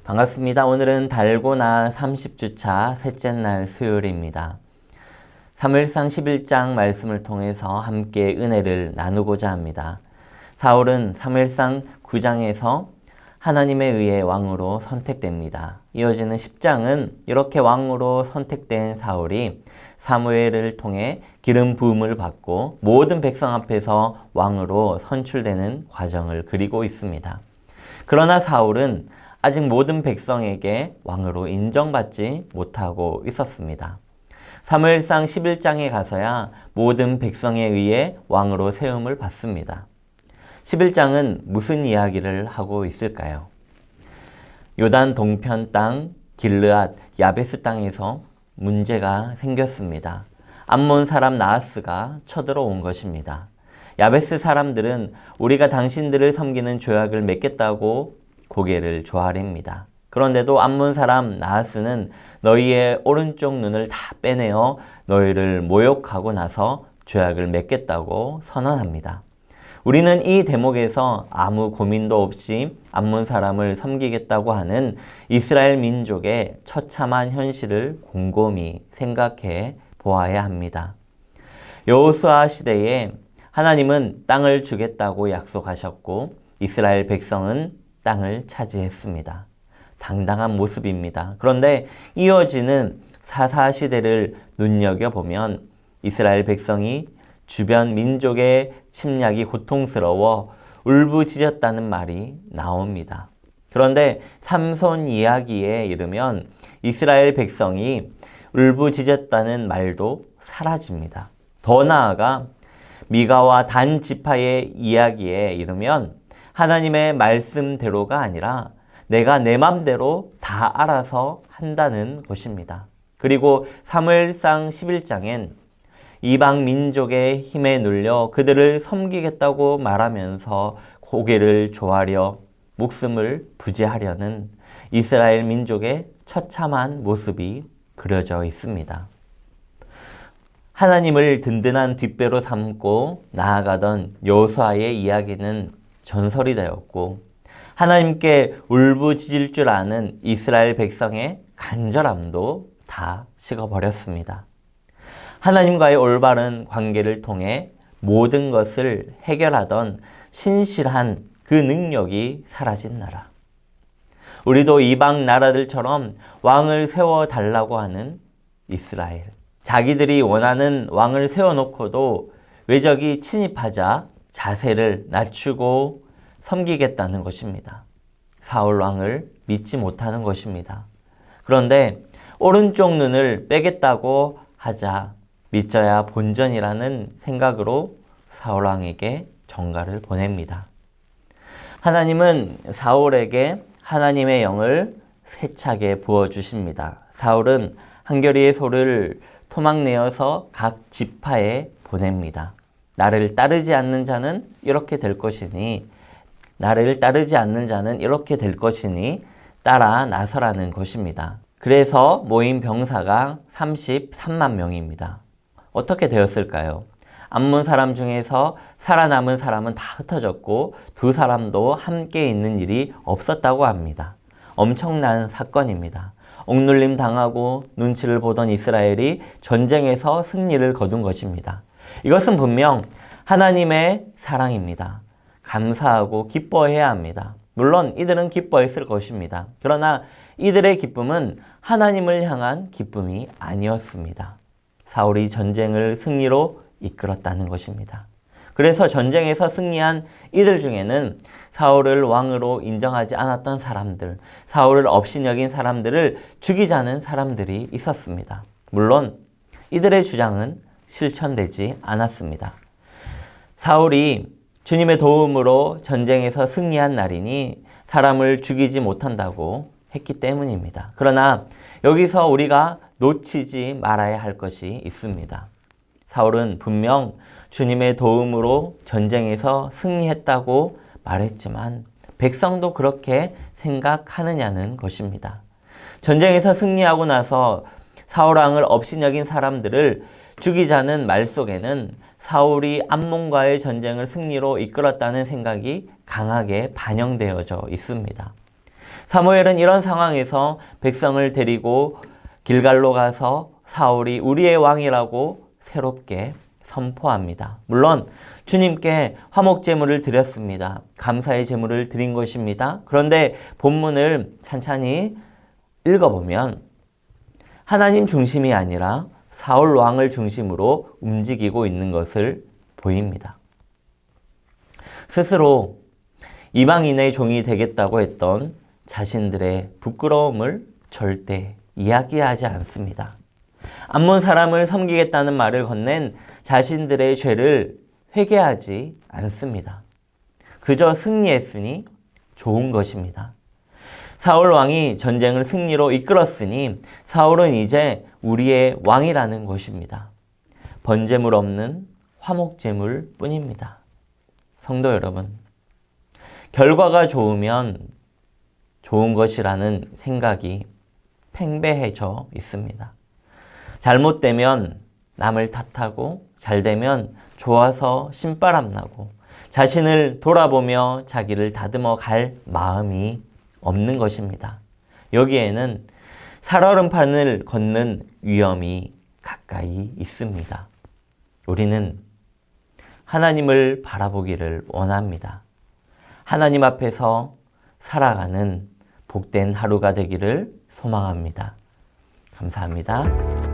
반갑습니다. 오늘은 달고나 30주차 셋째 날 수요일입니다. 사무엘상 11장 말씀을 통해서 함께 은혜를 나누고자 합니다. 사울은 사무엘상 9장에서 하나님에 의해 왕으로 선택됩니다. 이어지는 10장은 이렇게 왕으로 선택된 사울이 사무엘을 통해 기름 부음을 받고 모든 백성 앞에서 왕으로 선출되는 과정을 그리고 있습니다. 그러나 사울은 아직 모든 백성에게 왕으로 인정받지 못하고 있었습니다. 사무엘상 11장에 가서야 모든 백성에 의해 왕으로 세움을 받습니다. 11장은 무슨 이야기를 하고 있을까요? 요단 동편 땅 길르앗 야베스 땅에서 문제가 생겼습니다. 암몬 사람 나하스가 쳐들어온 것입니다. 야베스 사람들은 우리가 당신들을 섬기는 조약을 맺겠다고 고개를 조아립니다. 그런데도 암몬 사람 나하스는 너희의 오른쪽 눈을 다 빼내어 너희를 모욕하고 나서 조약을 맺겠다고 선언합니다. 우리는 이 대목에서 아무 고민도 없이 암몬 사람을 섬기겠다고 하는 이스라엘 민족의 처참한 현실을 곰곰이 생각해 보아야 합니다. 여호수아 시대에 하나님은 땅을 주겠다고 약속하셨고 이스라엘 백성은 땅을 차지했습니다. 당당한 모습입니다. 그런데 이어지는 사사시대를 눈여겨보면 이스라엘 백성이 주변 민족의 침략이 고통스러워 울부짖었다는 말이 나옵니다. 그런데 삼손 이야기에 이르면 이스라엘 백성이 울부짖었다는 말도 사라집니다. 더 나아가 미가와 단 지파의 이야기에 이르면 하나님의 말씀대로가 아니라 내가 내 맘대로 다 알아서 한다는 것입니다. 그리고 사무엘상 11장엔 이방 민족의 힘에 눌려 그들을 섬기겠다고 말하면서 고개를 조아려 목숨을 부지하려는 이스라엘 민족의 처참한 모습이 그려져 있습니다. 하나님을 든든한 뒷배로 삼고 나아가던 여호수아의 이야기는 전설이 되었고 하나님께 울부짖을 줄 아는 이스라엘 백성의 간절함도 다 식어버렸습니다. 하나님과의 올바른 관계를 통해 모든 것을 해결하던 신실한 그 능력이 사라진 나라. 우리도 이방 나라들처럼 왕을 세워달라고 하는 이스라엘. 자기들이 원하는 왕을 세워놓고도 외적이 침입하자 자세를 낮추고 섬기겠다는 것입니다. 사울 왕을 믿지 못하는 것입니다. 그런데 오른쪽 눈을 빼겠다고 하자 믿져야 본전이라는 생각으로 사울 왕에게 전가를 보냅니다. 하나님은 사울에게 하나님의 영을 세차게 부어주십니다. 사울은 한겨레의 소를 토막내어서 각 지파에 보냅니다. 나를 따르지 않는 자는 이렇게 될 것이니 나를 따르지 않는 자는 이렇게 될 것이니 따라 나서라는 것입니다. 그래서 모인 병사가 33만 명입니다. 어떻게 되었을까요? 암몬 사람 중에서 살아남은 사람은 다 흩어졌고 두 사람도 함께 있는 일이 없었다고 합니다. 엄청난 사건입니다. 억눌림 당하고 눈치를 보던 이스라엘이 전쟁에서 승리를 거둔 것입니다. 이것은 분명 하나님의 사랑입니다. 감사하고 기뻐해야 합니다. 물론 이들은 기뻐했을 것입니다. 그러나 이들의 기쁨은 하나님을 향한 기쁨이 아니었습니다. 사울이 전쟁을 승리로 이끌었다는 것입니다. 그래서 전쟁에서 승리한 이들 중에는 사울을 왕으로 인정하지 않았던 사람들, 사울을 없이 여긴 사람들을 죽이자는 사람들이 있었습니다. 물론 이들의 주장은 실천되지 않았습니다. 사울이 주님의 도움으로 전쟁에서 승리한 날이니 사람을 죽이지 못한다고 했기 때문입니다. 그러나 여기서 우리가 놓치지 말아야 할 것이 있습니다. 사울은 분명 주님의 도움으로 전쟁에서 승리했다고 말했지만 백성도 그렇게 생각하느냐는 것입니다. 전쟁에서 승리하고 나서 사울왕을 없이 여긴 사람들을 죽이자는 말 속에는 사울이 암몬과의 전쟁을 승리로 이끌었다는 생각이 강하게 반영되어져 있습니다. 사무엘은 이런 상황에서 백성을 데리고 길갈로 가서 사울이 우리의 왕이라고 새롭게 선포합니다. 물론 주님께 화목 제물을 드렸습니다. 감사의 제물을 드린 것입니다. 그런데 본문을 찬찬히 읽어보면 하나님 중심이 아니라 사울 왕을 중심으로 움직이고 있는 것을 보입니다. 스스로 이방인의 종이 되겠다고 했던 자신들의 부끄러움을 절대 이야기하지 않습니다. 암몬 사람을 섬기겠다는 말을 건넨 자신들의 죄를 회개하지 않습니다. 그저 승리했으니 좋은 것입니다. 사울 왕이 전쟁을 승리로 이끌었으니 사울은 이제 우리의 왕이라는 것입니다. 번제물 없는 화목제물 뿐입니다. 성도 여러분, 결과가 좋으면 좋은 것이라는 생각이 팽배해져 있습니다. 잘못되면 남을 탓하고 잘되면 좋아서 신바람 나고 자신을 돌아보며 자기를 다듬어 갈 마음이 없는 것입니다. 여기에는 살얼음판을 걷는 위험이 가까이 있습니다. 우리는 하나님을 바라보기를 원합니다. 하나님 앞에서 살아가는 복된 하루가 되기를 소망합니다. 감사합니다.